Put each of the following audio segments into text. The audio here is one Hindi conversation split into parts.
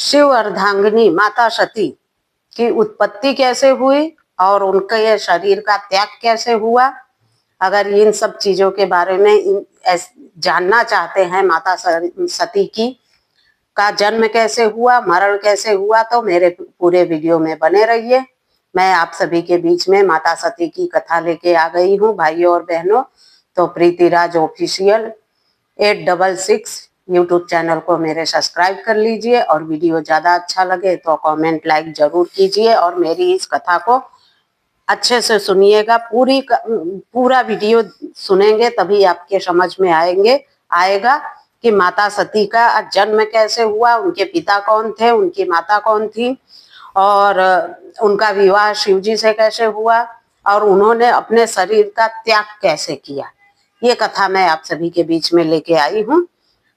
शिव अर्धांगिनी माता सती की उत्पत्ति कैसे हुई और उनके शरीर का त्याग कैसे हुआ। अगर इन सब चीजों के बारे में जानना चाहते हैं, माता सती की का जन्म कैसे हुआ, मरण कैसे हुआ, तो मेरे पूरे वीडियो में बने रहिए। मैं आप सभी के बीच में माता सती की कथा लेके आ गई हूँ भाइयों और बहनों। तो प्रीतिराज ऑफिशियल 866 यूट्यूब चैनल को मेरे सब्सक्राइब कर लीजिए और वीडियो ज्यादा अच्छा लगे तो कमेंट लाइक जरूर कीजिए और मेरी इस कथा को अच्छे से सुनिएगा। पूरा वीडियो सुनेंगे तभी आपके समझ में आएगा कि माता सती का जन्म कैसे हुआ, उनके पिता कौन थे, उनकी माता कौन थी और उनका विवाह शिवजी से कैसे हुआ और उन्होंने अपने शरीर का त्याग कैसे किया। ये कथा मैं आप सभी के बीच में लेके आई हूँ।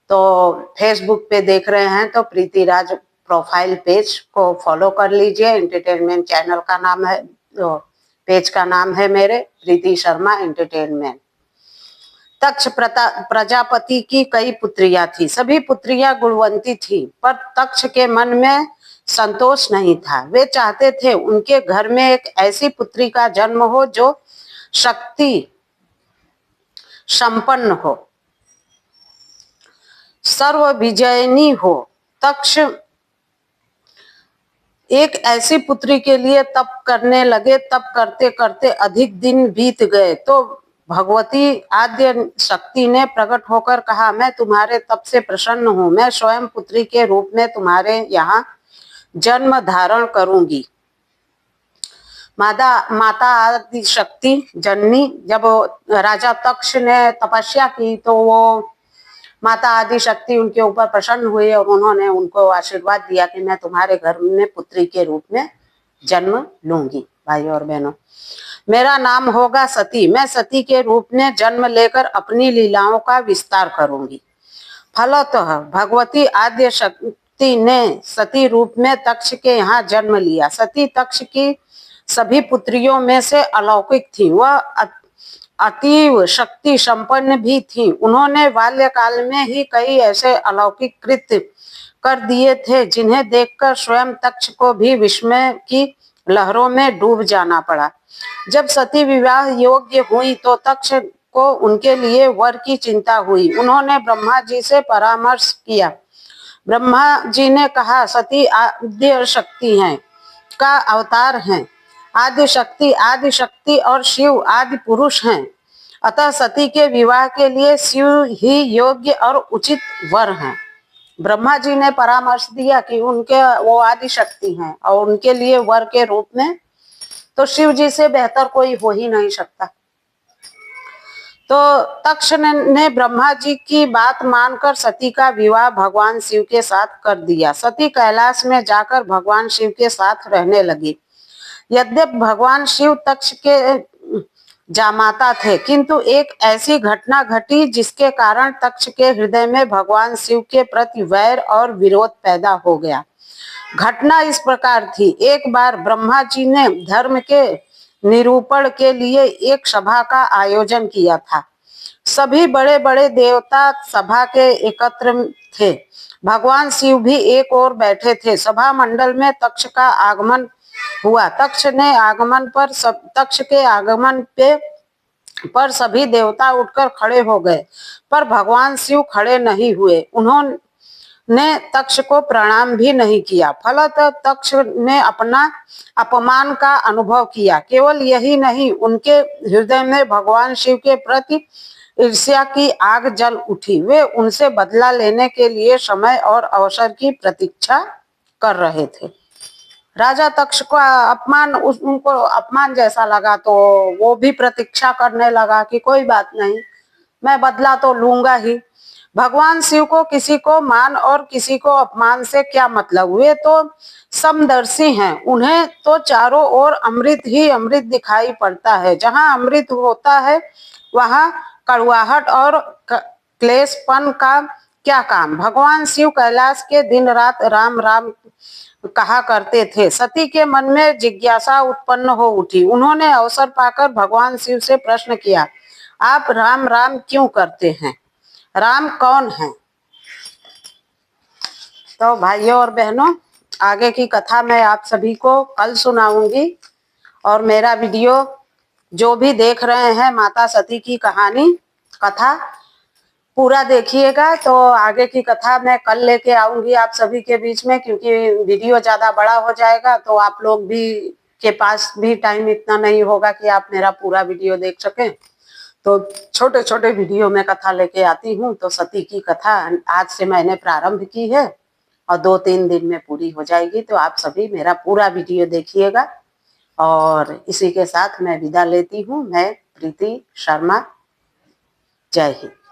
तो फेसबुक पे देख रहे हैं तो प्रीतिराज प्रोफाइल पेज को फॉलो कर लीजिए। एंटरटेनमेंट चैनल का नाम है, पेज का नाम है मेरे प्रीति शर्मा एंटरटेनमेंट। तक्ष प्रजापति की कई पुत्रियां थी, सभी पुत्रियां गुणवंती थी, पर तक्ष के मन में संतोष नहीं था। वे चाहते थे उनके घर में एक ऐसी पुत्री का जन्म हो जो शक्ति संपन्न हो, सर्व विजयनी हो। तक्ष एक ऐसी पुत्री के लिए तप करने लगे। तप करते करते अधिक दिन बीत गए तो भगवती आद्य शक्ति ने प्रकट होकर कहा, मैं तुम्हारे तप से प्रसन्न हूँ, मैं स्वयं पुत्री के रूप में तुम्हारे यहाँ जन्म धारण करूंगी। माता आदि शक्ति जननी, जब राजा तक्ष ने तपस्या की तो वो माता आदि शक्ति उनके ऊपर प्रसन्न हुई और उन्होंने उनको आशीर्वाद दिया कि मैं तुम्हारे घर में पुत्री के रूप में जन्म लूंगी। भाइयों और बहनों, मेरा नाम होगा सती, मैं सती के रूप में जन्म लेकर अपनी लीलाओं का विस्तार करूंगी। फलतः भगवती आद्य शक्ति ने सती रूप में तक्ष के यहाँ जन्म लिया। सती तक्ष की सभी पुत्रियों में से अलौकिक थी, वह अतीव शक्ति संपन्न भी थी। उन्होंने बाल्यकाल में ही कई ऐसे अलौकिक कृत्य कर दिए थे जिन्हें देखकर स्वयं तक्ष को भी विस्मय की लहरों में डूब जाना पड़ा। जब सती विवाह योग्य हुई तो तक्ष को उनके लिए वर की चिंता हुई। उन्होंने ब्रह्मा जी से परामर्श किया। ब्रह्मा जी ने कहा, सती आद्य शक्ति हैं का अवतार हैं। आदि शक्ति और शिव आदि पुरुष हैं, अतः सती के विवाह के लिए शिव ही योग्य और उचित वर हैं। ब्रह्मा जी ने परामर्श दिया कि वो आदि शक्ति हैं और उनके लिए वर के रूप में तो शिव जी से बेहतर कोई हो ही नहीं सकता। तो तक्ष ने ब्रह्मा जी की बात मानकर सती का विवाह भगवान शिव के साथ कर दिया। सती कैलाश में जाकर भगवान शिव के साथ रहने लगी। यद्यपि भगवान शिव तक्ष के जामाता थे, किंतु एक ऐसी घटना घटी जिसके कारण तक्ष के हृदय में भगवान शिव के प्रति वैर और विरोध पैदा हो गया। घटना इस प्रकार थी, एक बार ब्रह्मा जी ने धर्म के निरूपण के लिए एक सभा का आयोजन किया था। सभी बड़े बड़े देवता सभा के एकत्र थे। भगवान शिव भी एक ओर बैठे थे। सभा मंडल में तक्ष का आगमन हुआ। तक्ष के आगमन पर सभी देवता उठकर खड़े हो गए, पर भगवान शिव खड़े नहीं हुए। उन्होंने तक्ष को प्रणाम भी नहीं किया। फलतः तक्ष ने अपना अपमान का अनुभव किया। केवल यही नहीं, उनके हृदय में भगवान शिव के प्रति ईर्ष्या की आग जल उठी। वे उनसे बदला लेने के लिए समय और अवसर की प्रतीक्षा कर रहे थे। राजा तक्ष को उनको अपमान जैसा लगा तो वो भी प्रतीक्षा करने लगा कि कोई बात नहीं, मैं बदला तो लूंगा ही। भगवान शिव को किसी को मान और किसी को अपमान से क्या मतलब, वे तो समदर्शी हैं। उन्हें तो चारों ओर अमृत ही अमृत दिखाई पड़ता है। जहाँ अमृत होता है वहाँ कड़वाहट और क्लेशपन का क्या काम। भगवान शिव कैलाश के दिन रात राम राम कहा करते थे। सती के मन में जिज्ञासा उत्पन्न हो उठी। उन्होंने अवसर पाकर भगवान शिव से प्रश्न किया, आप राम राम क्यों करते हैं? राम कौन है? तो भाइयों और बहनों, आगे की कथा मैं आप सभी को कल सुनाऊंगी। और मेरा वीडियो जो भी देख रहे हैं माता सती की कहानी कथा पूरा देखिएगा। तो आगे की कथा मैं कल लेके आऊंगी आप सभी के बीच में, क्योंकि वीडियो ज्यादा बड़ा हो जाएगा तो आप लोग भी के पास भी टाइम इतना नहीं होगा कि आप मेरा पूरा वीडियो देख सकें। तो छोटे छोटे वीडियो में कथा लेके आती हूँ। तो सती की कथा आज से मैंने प्रारंभ की है और 2-3 दिन में पूरी हो जाएगी। तो आप सभी मेरा पूरा वीडियो देखिएगा। और इसी के साथ मैं विदा लेती हूँ। मैं प्रीति शर्मा। जय हिंद।